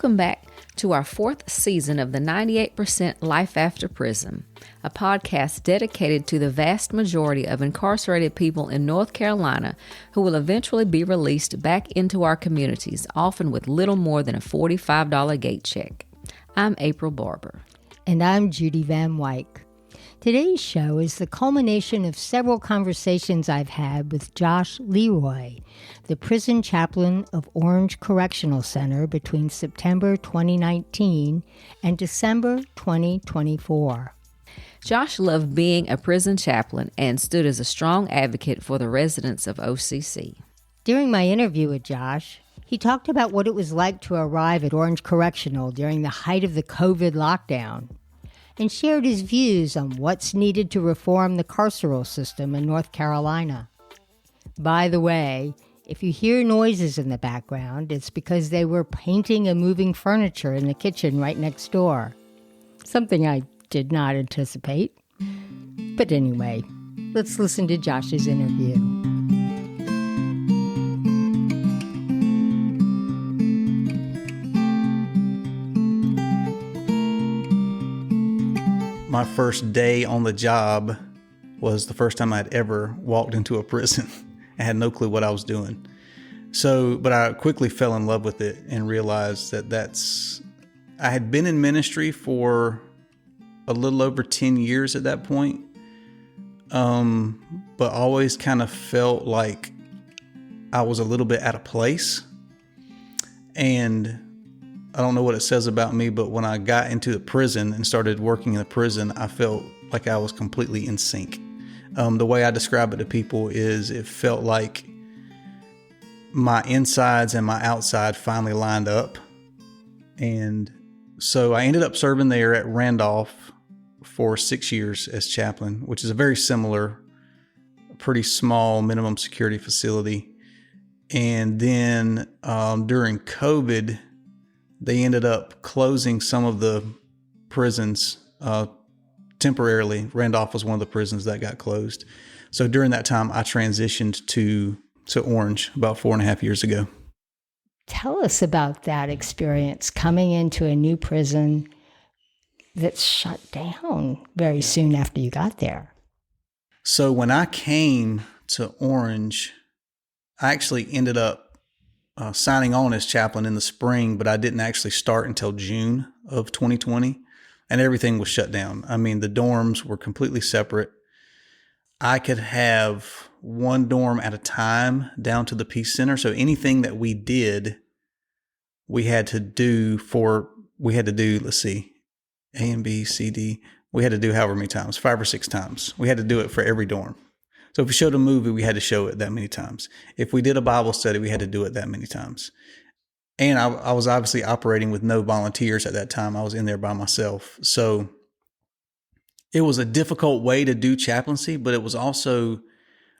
Welcome back to our fourth season of the 98% Life After Prison, a podcast dedicated to the vast majority of incarcerated people in North Carolina who will eventually be released back into our communities, often with little more than a $45 gate check. I'm April Barber. And I'm Judy Van Wyk. Today's show is the culmination of several conversations I've had with Josh LeRoy, the prison chaplain of Orange Correctional Center between September 2019 and December 2024. Josh loved being a prison chaplain and stood as a strong advocate for the residents of OCC. During my interview with Josh, he talked about what it was like to arrive at Orange Correctional during the height of the COVID lockdown, and shared his views on what's needed to reform the carceral system in North Carolina. By the way, if you hear noises in the background, it's because they were painting and moving furniture in the kitchen right next door. Something I did not anticipate. But anyway, let's listen to Josh's interview. My first day on the job was the first time I'd ever walked into a prison. I had no clue what I was doing. But I quickly fell in love with it and realized that I had been in ministry for a little over 10 years at that point. But always kind of felt like I was a little bit out of place. And I don't know what it says about me, but when I got into the prison and started working in the prison, I felt like I was completely in sync. The way I describe it to people is it felt like my insides and my outside finally lined up. And so I ended up serving there at Randolph for 6 years as chaplain, which is a very similar, pretty small minimum security facility. And then during COVID, they ended up closing some of the prisons temporarily. Randolph was one of the prisons that got closed. So during that time, I transitioned to Orange about 4.5 years ago. Tell us about that experience, coming into a new prison that's shut down very soon after you got there. So when I came to Orange, I actually ended up signing on as chaplain in the spring, but I didn't actually start until June of 2020, and everything was shut down. I mean, the dorms were completely separate. I could have one dorm at a time down to the Peace Center. So anything that we did, we had to do, let's see, A and B, C, D. We had to do however many times, 5 or 6 times. We had to do it for every dorm. So if we showed a movie, we had to show it that many times. If we did a Bible study, we had to do it that many times. And I was obviously operating with no volunteers at that time. I was in there by myself. So it was a difficult way to do chaplaincy, but it was also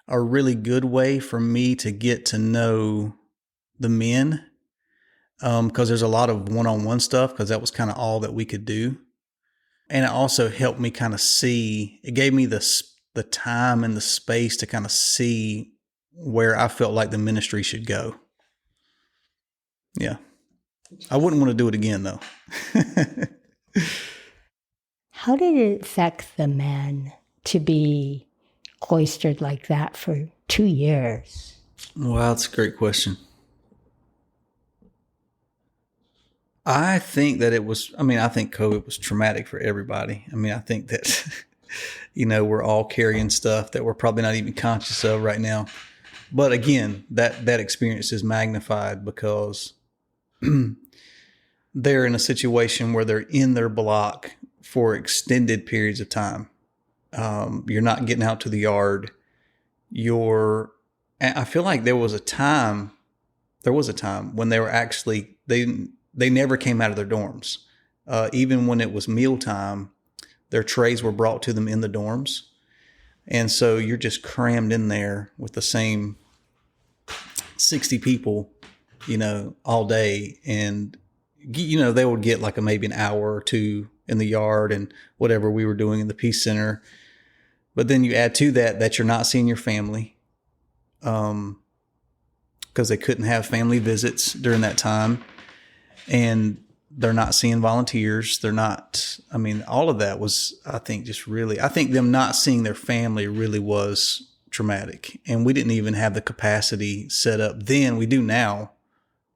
a really good way for me to get to know the men, because there's a lot of one-on-one stuff, because that was kind of all that we could do. And it also helped me kind of see, it gave me the time and the space to kind of see where I felt like the ministry should go. Yeah. I wouldn't want to do it again, though. How did it affect the men to be cloistered like that for 2 years? Wow, that's a great question. I think that I think COVID was traumatic for everybody. I mean, I think that we're all carrying stuff that we're probably not even conscious of right now. But again, that experience is magnified because they're in a situation where they're in their block for extended periods of time. You're not getting out to the yard. I feel like there was a time when they were actually, they never came out of their dorms. Even when it was mealtime, their trays were brought to them in the dorms. And so you're just crammed in there with the same 60 people, all day. And, they would get like maybe an hour or two in the yard and whatever we were doing in the Peace Center. But then you add to that you're not seeing your family, because they couldn't have family visits during that time. And they're not seeing volunteers. They're not, I mean, all of that was, I think, just really, I think them not seeing their family really was traumatic. And we didn't even have the capacity set up then. We do now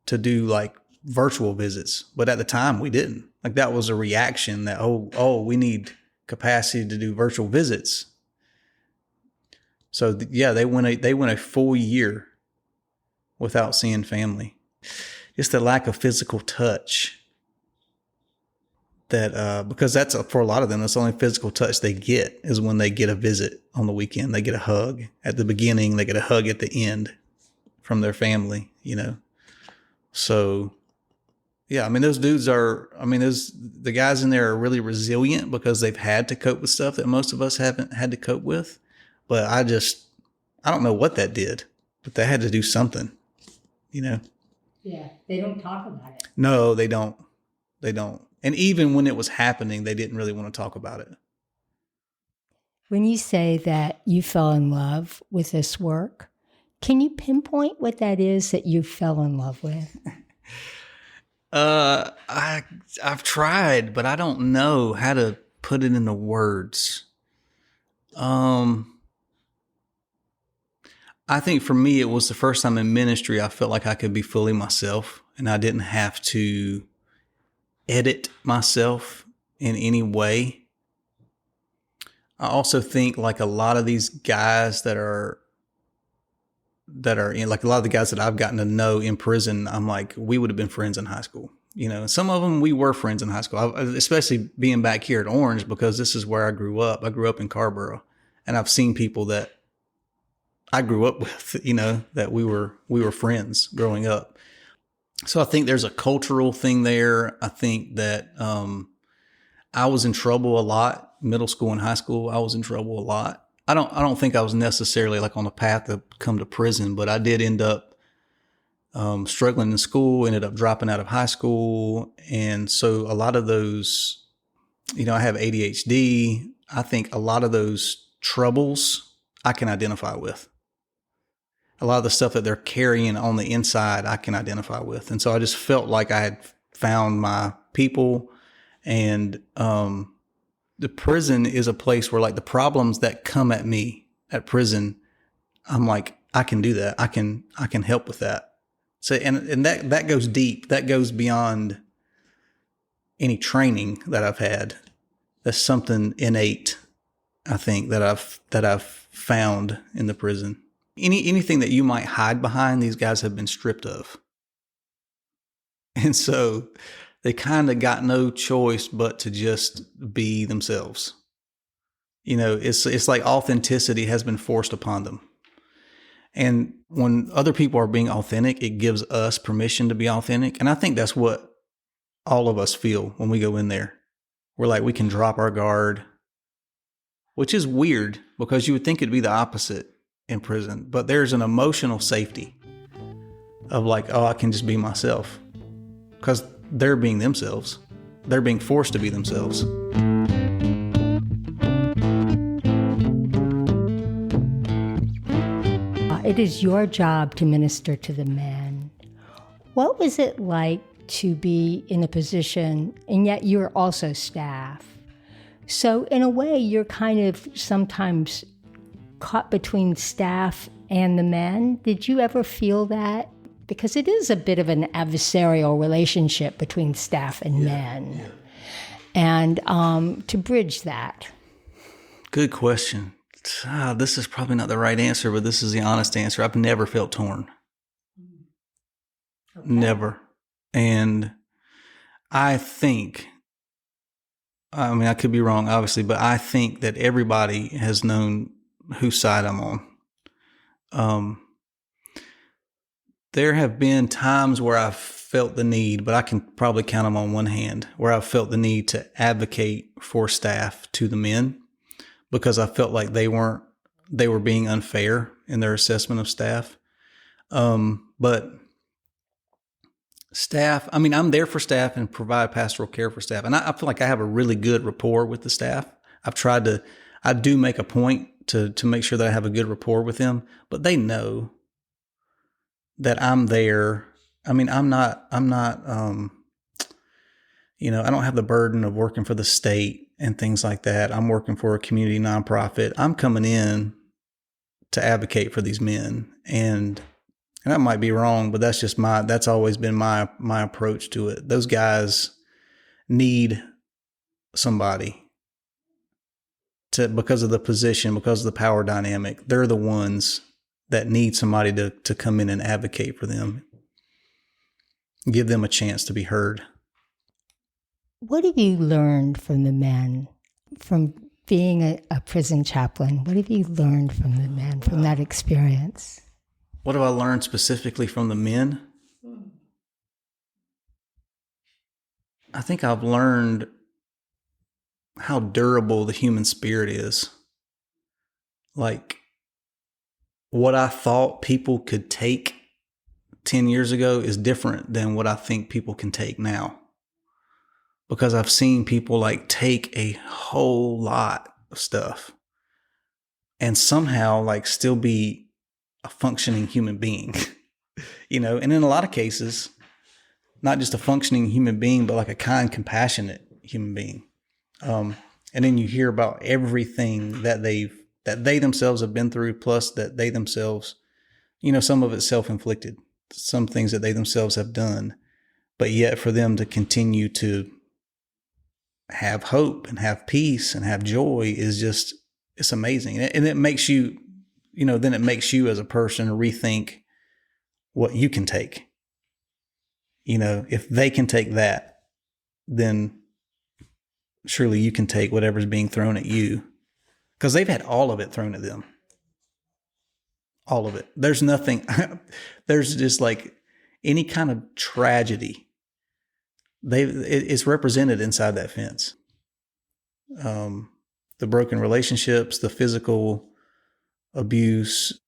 to do like virtual visits. But at the time we didn't. Like that was a reaction that, oh, we need capacity to do virtual visits. So yeah, they went a full year without seeing family. Just the lack of physical touch that, because that's for a lot of them, that's the only physical touch they get is when they get a visit on the weekend. They get a hug at the beginning. They get a hug at the end from their family, you know? So yeah, I mean, the guys in there are really resilient because they've had to cope with stuff that most of us haven't had to cope with. But I don't know what that did, but they had to do something, you know? Yeah, they don't talk about it. No, they don't. They don't. And even when it was happening, they didn't really want to talk about it. When you say that you fell in love with this work, can you pinpoint what that is that you fell in love with? I've tried, but I don't know how to put it into words. I think for me, it was the first time in ministry I felt like I could be fully myself and I didn't have to edit myself in any way. I also think like a lot of these guys that are in, like a lot of the guys that I've gotten to know in prison, I'm like, we would have been friends in high school. You know, some of them we were friends in high school, especially being back here at Orange because this is where I grew up. I grew up in Carrboro, and I've seen people that I grew up with, you know, that we were friends growing up. So I think there's a cultural thing there. I think that I was in trouble a lot, middle school and high school. I was in trouble a lot. I don't think I was necessarily like on the path to come to prison, but I did end up struggling in school, ended up dropping out of high school. And so a lot of those, you know, I have ADHD. I think a lot of those troubles I can identify with. A lot of the stuff that they're carrying on the inside, I can identify with. And so I just felt like I had found my people. And the prison is a place where like the problems that come at me at prison, I'm like, I can do that. I can help with that. So, and that goes deep. That goes beyond any training that I've had. That's something innate, I think, that I've found in the prison. Anything that you might hide behind, these guys have been stripped of. And so they kind of got no choice but to just be themselves. You know, it's like authenticity has been forced upon them. And when other people are being authentic, it gives us permission to be authentic. And I think that's what all of us feel when we go in there. We're like, we can drop our guard, which is weird because you would think it'd be the opposite in prison. But there's an emotional safety of like, oh, I can just be myself because they're being themselves. They're being forced to be themselves. It is your job to minister to the men. What was it like to be in a position, and yet you're also staff? So in a way, you're kind of sometimes caught between staff and the men. Did you ever feel that? Because it is a bit of an adversarial relationship between staff and men. Yeah. And to bridge that. Good question. This is probably not the right answer, but this is the honest answer. I've never felt torn. Okay. Never. And I think, I mean, I could be wrong, obviously, but I think that everybody has known whose side I'm on. There have been times where I've felt the need, but I can probably count them on one hand, where I've felt the need to advocate for staff to the men because I felt like they were being unfair in their assessment of staff. But staff, I mean, I'm there for staff and provide pastoral care for staff. And I feel like I have a really good rapport with the staff. I do make a point to make sure that I have a good rapport with them, but they know that I'm there. I mean, I'm not I don't have the burden of working for the state and things like that. I'm working for a community nonprofit. I'm coming in to advocate for these men. And that might be wrong, but that's always been my approach to it. Those guys need somebody because of the position, because of the power dynamic. They're the ones that need somebody to come in and advocate for them. Give them a chance to be heard. What have you learned from the men, from being a prison chaplain? What have you learned from the men, from that experience? What have I learned specifically from the men? I think I've learned how durable the human spirit is. Like, what I thought people could take 10 years ago is different than what I think people can take now. Because I've seen people like take a whole lot of stuff and somehow like still be a functioning human being, and in a lot of cases, not just a functioning human being, but like a kind, compassionate human being. And then you hear about everything that they themselves have been through, plus that they themselves, some of it self-inflicted, some things that they themselves have done, but yet for them to continue to have hope and have peace and have joy is just, it's amazing. And it makes you, then it makes you as a person rethink what you can take. If they can take that, then surely you can take whatever's being thrown at you, because they've had all of it thrown at them. All of it. There's nothing, there's just like any kind of tragedy. It's represented inside that fence. The broken relationships, the physical abuse,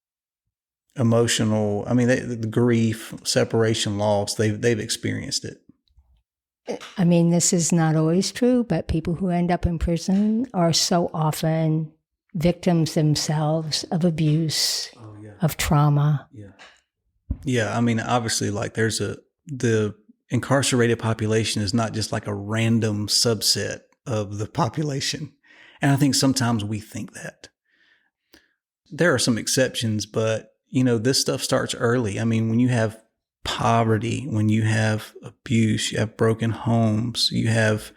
emotional, the grief, separation, loss, they've experienced it. This is not always true, but people who end up in prison are so often victims themselves of abuse, of trauma. Yeah. Obviously, like the incarcerated population is not just like a random subset of the population. And I think sometimes we think that. There are some exceptions, but, this stuff starts early. When you have poverty, when you have abuse, you have broken homes, you have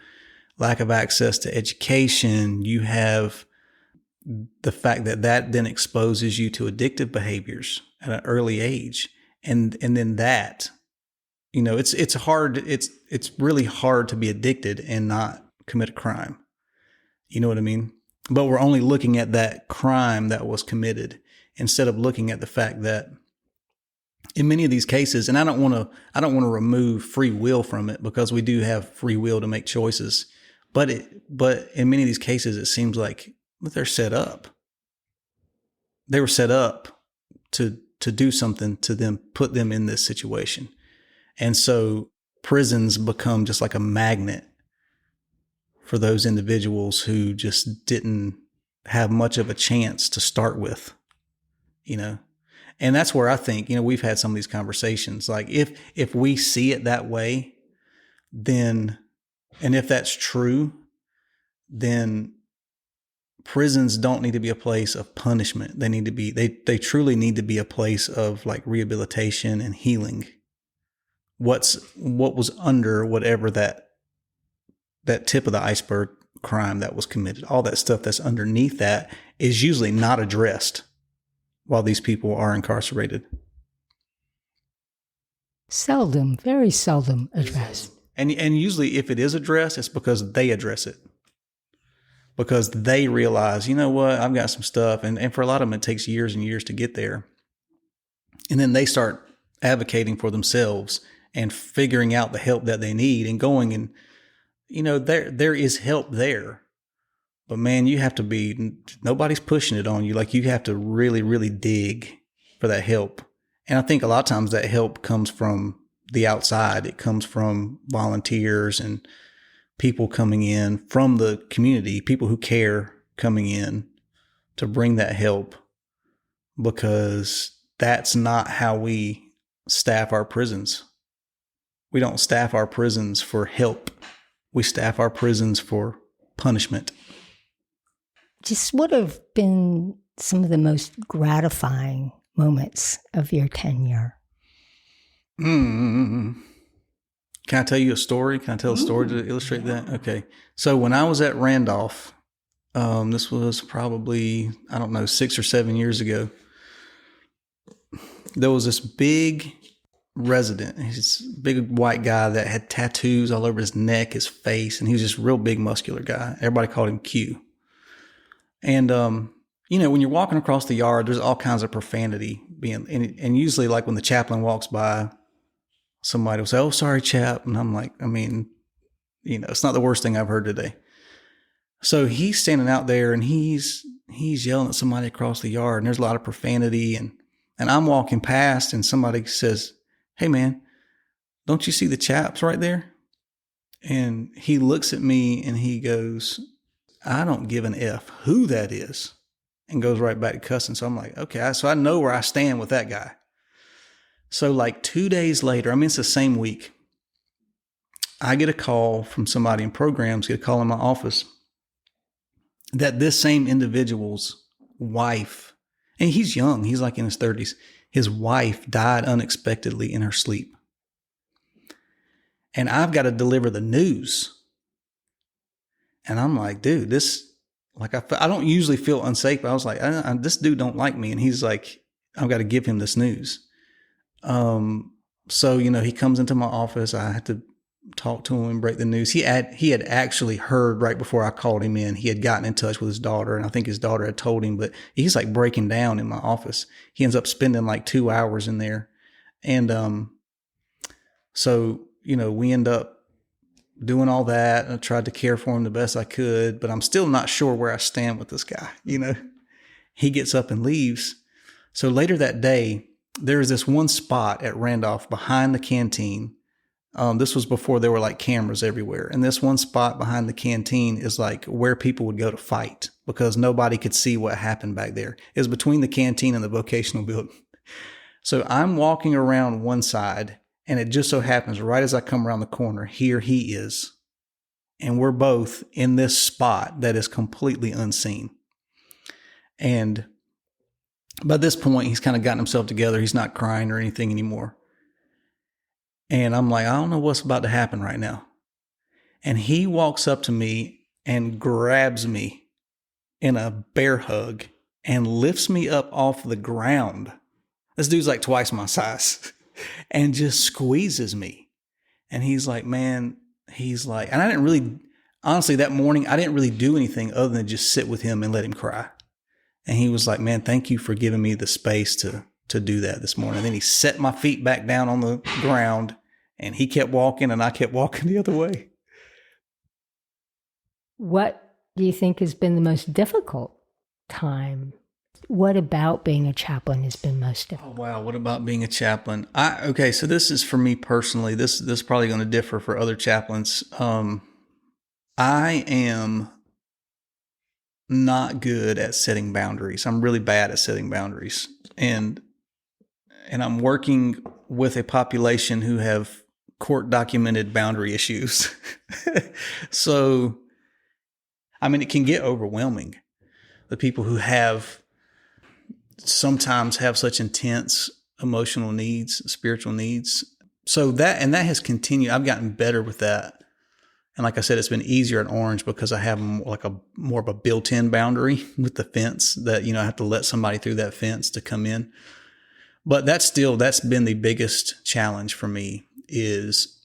lack of access to education, you have the fact that then exposes you to addictive behaviors at an early age. And then that, it's hard. It's really hard to be addicted and not commit a crime. You know what I mean? But we're only looking at that crime that was committed instead of looking at the fact that in many of these cases, and I don't want to remove free will from it, because we do have free will to make choices. But in many of these cases, it seems like they're set up. They were set up to do something to them, put them in this situation. And so prisons become just like a magnet for those individuals who just didn't have much of a chance to start with, And that's where I think, we've had some of these conversations. Like if we see it that way, then, and if that's true, then prisons don't need to be a place of punishment. They need to be, they truly need to be a place of like rehabilitation and healing. What was under whatever that tip of the iceberg crime that was committed, all that stuff that's underneath that is usually not addressed while these people are incarcerated. Seldom, very seldom addressed. And usually if it is addressed, it's because they address it. Because they realize, you know what, I've got some stuff. And for a lot of them, it takes years and years to get there. And then they start advocating for themselves and figuring out the help that they need and going and, there is help there. But man, you have to nobody's pushing it on you. Like you have to really, really dig for that help. And I think a lot of times that help comes from the outside. It comes from volunteers and people coming in from the community, people who care coming in to bring that help, because that's not how we staff our prisons. We don't staff our prisons for help. we staff our prisons for punishment. Just what have been some of the most gratifying moments of your tenure? Can I tell you a story? Can I tell a story to illustrate that? Okay. So when I was at Randolph, this was probably, 6 or 7 years ago, there was this big resident. He's a big white guy that had tattoos all over his neck, his face, and he was just a real big muscular guy. Everybody called him Q. And, when you're walking across the yard, there's all kinds of profanity and usually like when the chaplain walks by, somebody will say, "Oh, sorry, chap." And I'm like, it's not the worst thing I've heard today. So he's standing out there and he's yelling at somebody across the yard, and there's a lot of profanity, and I'm walking past and somebody says, "Hey man, don't you see the chaps right there?" And he looks at me and he goes, "I don't give an F who that is," and goes right back to cussing. So I'm like, okay, so I know where I stand with that guy. So like 2 days later, it's the same week, I get a call from somebody in programs, get a call in my office that this same individual's wife, and he's young, he's like in his 30s, his wife died unexpectedly in her sleep. And I've got to deliver the news. And I'm like, dude, I don't usually feel unsafe, but I was like, this dude don't like me. And he's like, I've got to give him this news. So, he comes into my office. I had to talk to him and break the news. He had actually heard right before I called him in. He had gotten in touch with his daughter, and I think his daughter had told him, but he's like breaking down in my office. He ends up spending like 2 hours in there. And, so, we end up doing all that, and I tried to care for him the best I could, but I'm still not sure where I stand with this guy. He gets up and leaves. So later that day, there was this one spot at Randolph behind the canteen. This was before there were like cameras everywhere. And this one spot behind the canteen is like where people would go to fight because nobody could see what happened back there. It was between the canteen and the vocational building. So I'm walking around one side, and it just so happens right as I come around the corner, here he is. And we're both in this spot that is completely unseen. And by this point, he's kind of gotten himself together. He's not crying or anything anymore. And I'm like, I don't know what's about to happen right now. And he walks up to me and grabs me in a bear hug and lifts me up off the ground. This dude's like twice my size and just squeezes me. And he's like, man, and I didn't really, honestly, that morning, I didn't really do anything other than just sit with him and let him cry. And he was like, man, thank you for giving me the space to do that this morning. And then he set my feet back down on the ground, and he kept walking, and I kept walking the other way. What do you think has been the most difficult time? What about being a chaplain has been most difficult? Oh, wow. What about being a chaplain? Okay, so this is for me personally. This is probably going to differ for other chaplains. I am not good at setting boundaries. I'm really bad at setting boundaries. And I'm working with a population who have court documented boundary issues. So, it can get overwhelming. The people who sometimes have such intense emotional needs, spiritual needs. So that has continued. I've gotten better with that. And like I said, it's been easier at Orange because I have like more of a built-in boundary with the fence that, I have to let somebody through that fence to come in. But that's been the biggest challenge for me is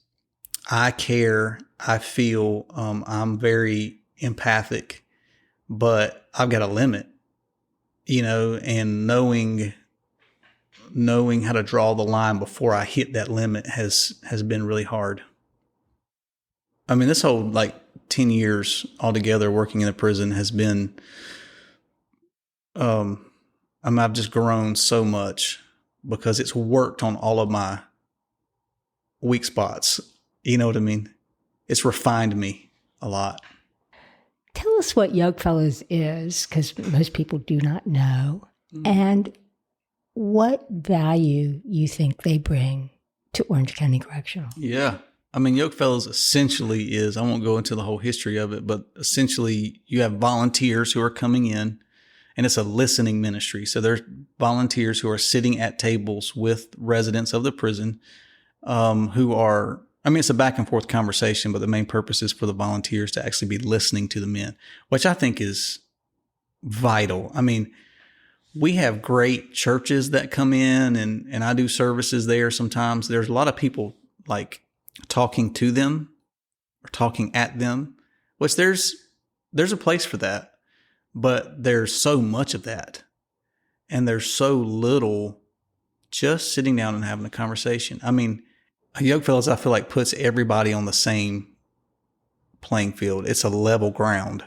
I care, I feel, I'm very empathic, but I've got a limit, and knowing how to draw the line before I hit that limit has been really hard. This whole 10 years altogether working in a prison has been, I've just grown so much because it's worked on all of my weak spots. You know what I mean? It's refined me a lot. Tell us what Young Fellows is, because most people do not know, and what value you think they bring to Orange County Correctional. Yeah. I mean, Yoke Fellows essentially is, I won't go into the whole history of it, but essentially you have volunteers who are coming in, and it's a listening ministry. So there's volunteers who are sitting at tables with residents of the prison, who are, I mean, it's a back and forth conversation, but the main purpose is for the volunteers to actually be listening to the men, which I think is vital. I mean, we have great churches that come in, and I do services there sometimes. There's a lot of people like talking to them or talking at them, which there's a place for that, but there's so much of that. And there's so little just sitting down and having a conversation. I mean, Yoke Fellows, I feel like, puts everybody on the same playing field. It's a level ground.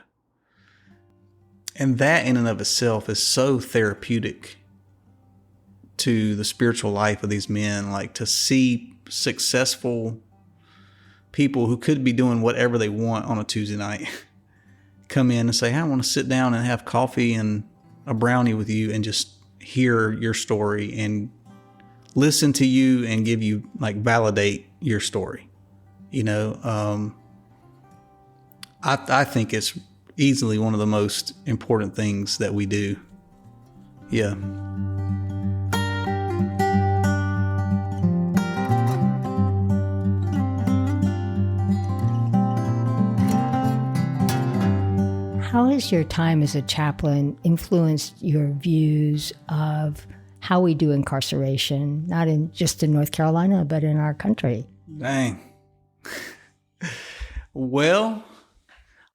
And that in and of itself is so therapeutic to the spiritual life of these men. Like, to see successful people who could be doing whatever they want on a Tuesday night come in and say, hey, I want to sit down and have coffee and a brownie with you and just hear your story and listen to you and give you, like, validate your story. You know, I think it's easily one of the most important things that we do. Yeah. How has your time as a chaplain influenced your views of how we do incarceration, not just in North Carolina, but in our country? Dang. Well,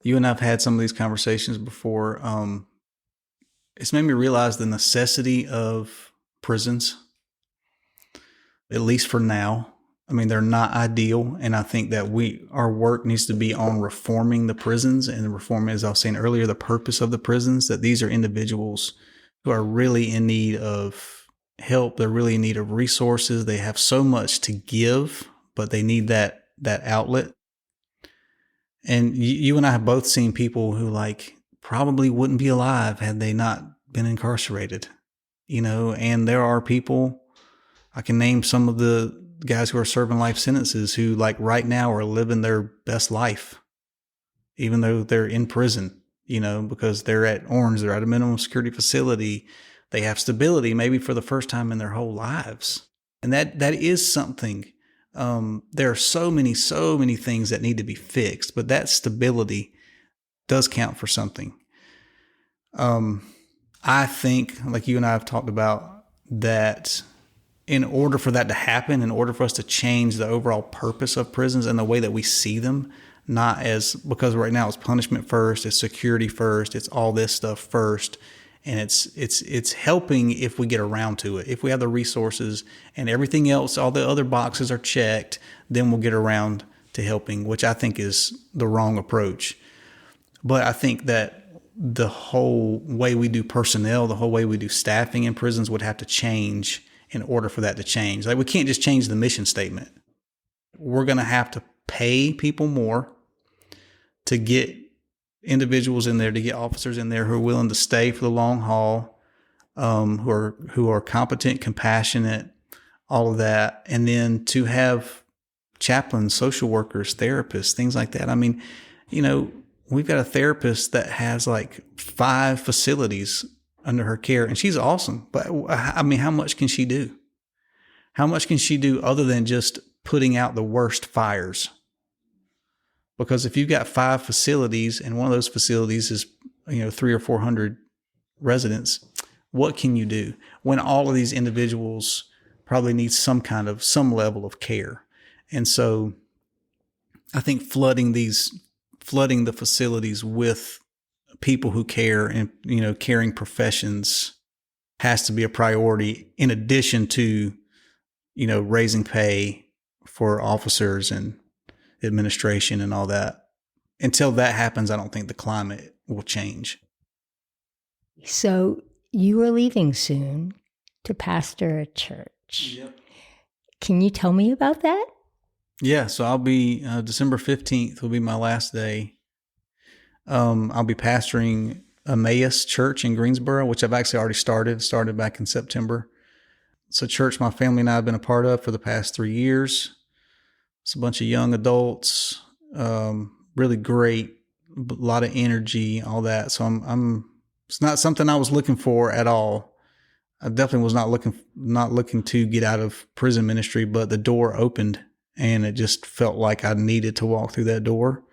you and I have had some of these conversations before. It's made me realize the necessity of prisons, at least for now. I mean, they're not ideal, and I think that our work needs to be on reforming the prisons and reforming, as I was saying earlier, the purpose of the prisons, that these are individuals who are really in need of help. They're really in need of resources. They have so much to give, but they need that outlet. And you and I have both seen people who, like, probably wouldn't be alive had they not been incarcerated, you know. And there are people, I can name some of the guys who are serving life sentences who, like, right now are living their best life, even though they're in prison, you know, because they're at Orange, they're at a minimum security facility. They have stability maybe for the first time in their whole lives. And that is something. There are so many things that need to be fixed, but that stability does count for something. I think, like you and I have talked about, that in order for that to happen, in order for us to change the overall purpose of prisons and the way that we see them, not as, because right now it's punishment first, it's security first, it's all this stuff first. And it's helping if we get around to it. If we have the resources and everything else, all the other boxes are checked, then we'll get around to helping, which I think is the wrong approach. But I think that the whole way we do personnel, the whole way we do staffing in prisons would have to change in order for that to change. Like, we can't just change the mission statement. We're going to have to pay people more to get individuals in there, to get officers in there who are willing to stay for the long haul, who are competent, compassionate, all of that. And then to have chaplains, social workers, therapists, things like that. I mean, you know, we've got a therapist that has like 5 facilities under her care, and she's awesome. But I mean, how much can she do? How much can she do other than just putting out the worst fires? Because if you've got 5 facilities and one of those facilities is, you know, 300 or 400 residents, what can you do when all of these individuals probably need some level of care? And so I think flooding the facilities with people who care and, you know, caring professions has to be a priority, in addition to, you know, raising pay for officers and administration and all that. Until that happens, I don't think the climate will change. So you are leaving soon to pastor a church. Yep. Can you tell me about that? Yeah, so I'll be December 15th will be my last day. I'll be pastoring Emmaus Church in Greensboro, which I've actually already started back in September. It's a church my family and I have been a part of for the past 3 years. It's a bunch of young adults, really great, a lot of energy, all that. So it's not something I was looking for at all. I definitely was not looking to get out of prison ministry, but the door opened and it just felt like I needed to walk through that door.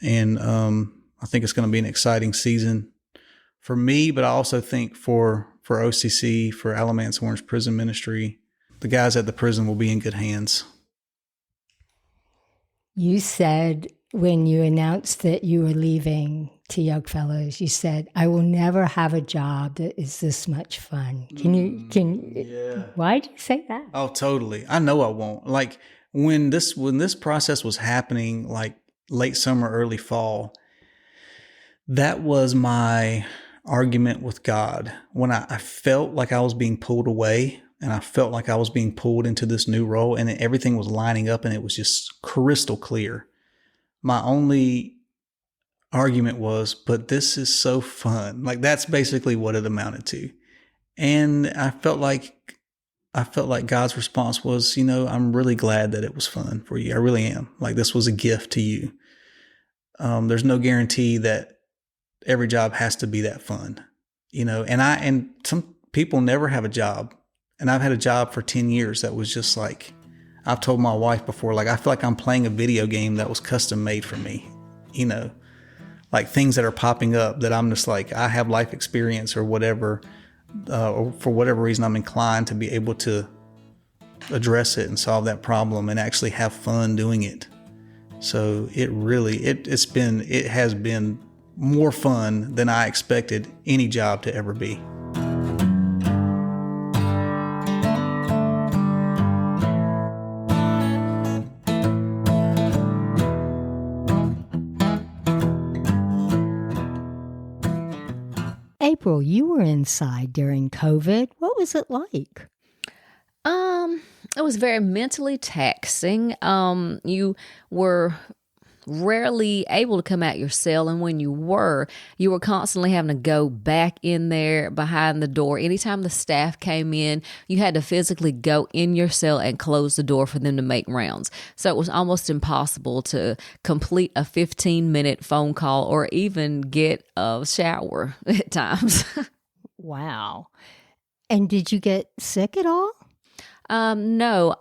And I think it's going to be an exciting season for me, but I also think for OCC, for Alamance Orange Prison Ministry, the guys at the prison will be in good hands. You said when you announced that you were leaving to Yoke Fellows, you said, "I will never have a job that is this much fun." Yeah. Why did you say that? Oh, totally. I know I won't. Like when this process was happening, like late summer, early fall, that was my argument with God. When I felt like I was being pulled away and I felt like I was being pulled into this new role and everything was lining up and it was just crystal clear. My only argument was, but this is so fun. Like that's basically what it amounted to. And I felt like God's response was, I'm really glad that it was fun for you. I really am. Like this was a gift to you. There's no guarantee that every job has to be that fun, and some people never have a job. And I've had a job for 10 years that was just like, I've told my wife before, like, I feel like I'm playing a video game that was custom made for me, like things that are popping up that I'm just like, I have life experience or whatever, or for whatever reason, I'm inclined to be able to address it and solve that problem and actually have fun doing it. So it has been more fun than I expected any job to ever be. April, you were inside during COVID. What was it like? It was very mentally taxing. You were rarely able to come out your cell, and when you were constantly having to go back in there behind the door. Anytime the staff came in, you had to physically go in your cell and close the door for them to make rounds. So it was almost impossible to complete a 15-minute phone call or even get a shower at times. Wow. And did you get sick at all? No.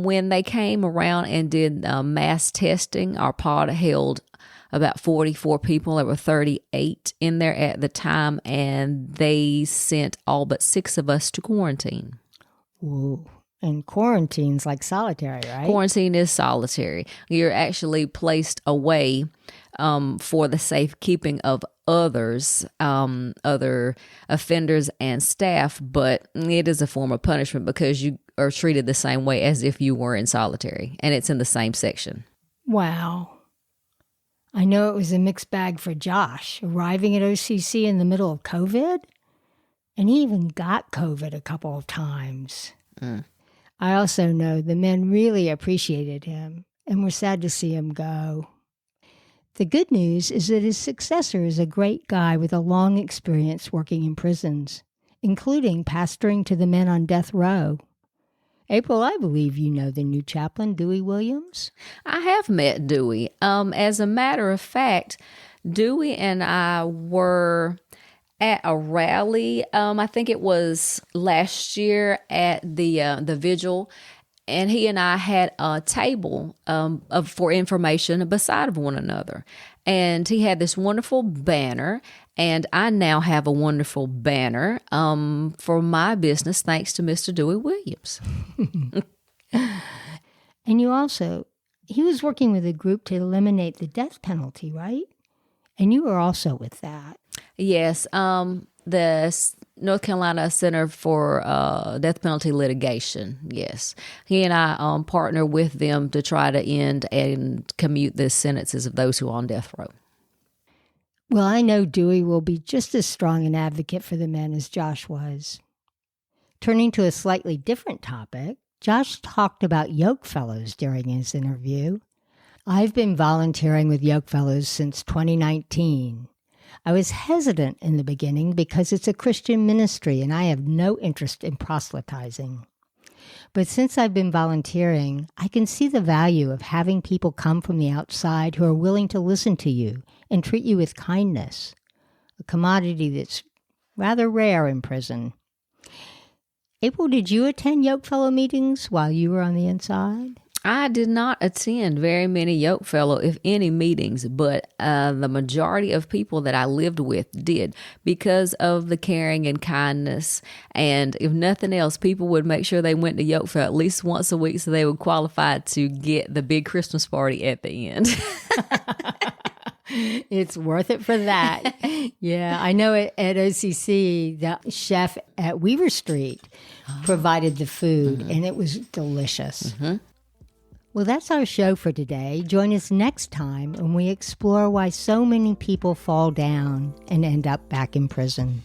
When they came around and did mass testing, our pod held about 44 people. There were 38 in there at the time, and they sent all but 6 of us to quarantine. Ooh. And quarantine's like solitary, right? Quarantine is solitary. You're actually placed away for the safekeeping of others, other offenders and staff, but it is a form of punishment because you are treated the same way as if you were in solitary, and it's in the same section. Wow. I know it was a mixed bag for Josh, arriving at OCC in the middle of COVID, and he even got COVID a couple of times. I also know the men really appreciated him and were sad to see him go. The good news is that his successor is a great guy with a long experience working in prisons, including pastoring to the men on death row. April, I believe you know the new chaplain, Dewey Williams. I have met Dewey. As a matter of fact, Dewey and I were at a rally. I think it was last year at the vigil, and he and I had a table for information beside of one another. And he had this wonderful banner, and I now have a wonderful banner for my business, thanks to Mr. Dewey Williams. And he was working with a group to eliminate the death penalty, right? And you were also with that. Yes. The North Carolina Center for Death Penalty Litigation. Yes. He and I partner with them to try to end and commute the sentences of those who are on death row. Well, I know Dewey will be just as strong an advocate for the men as Josh was. Turning to a slightly different topic, Josh talked about Yoke Fellows during his interview. I've been volunteering with Yoke Fellows since 2019. I was hesitant in the beginning because it's a Christian ministry and I have no interest in proselytizing. But since I've been volunteering, I can see the value of having people come from the outside who are willing to listen to you and treat you with kindness, a commodity that's rather rare in prison. April, did you attend Yoke Fellow meetings while you were on the inside? I did not attend very many Yoke Fellow, if any, meetings, but the majority of people that I lived with did because of the caring and kindness. And if nothing else, people would make sure they went to Yoke Fellow at least once a week so they would qualify to get the big Christmas party at the end. It's worth it for that. Yeah, I know at OCC, the chef at Weaver Street provided the food, and it was delicious. Well, that's our show for today. Join us next time when we explore why so many people fall down and end up back in prison.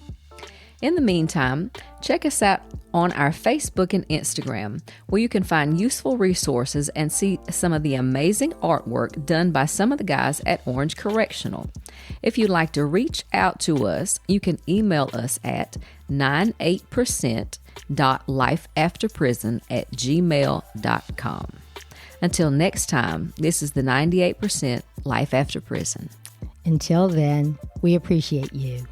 In the meantime, check us out on our Facebook and Instagram, where you can find useful resources and see some of the amazing artwork done by some of the guys at Orange Correctional. If you'd like to reach out to us, you can email us at 98%.lifeafterprison@gmail.com. Until next time, this is the 98% Life After Prison. Until then, we appreciate you.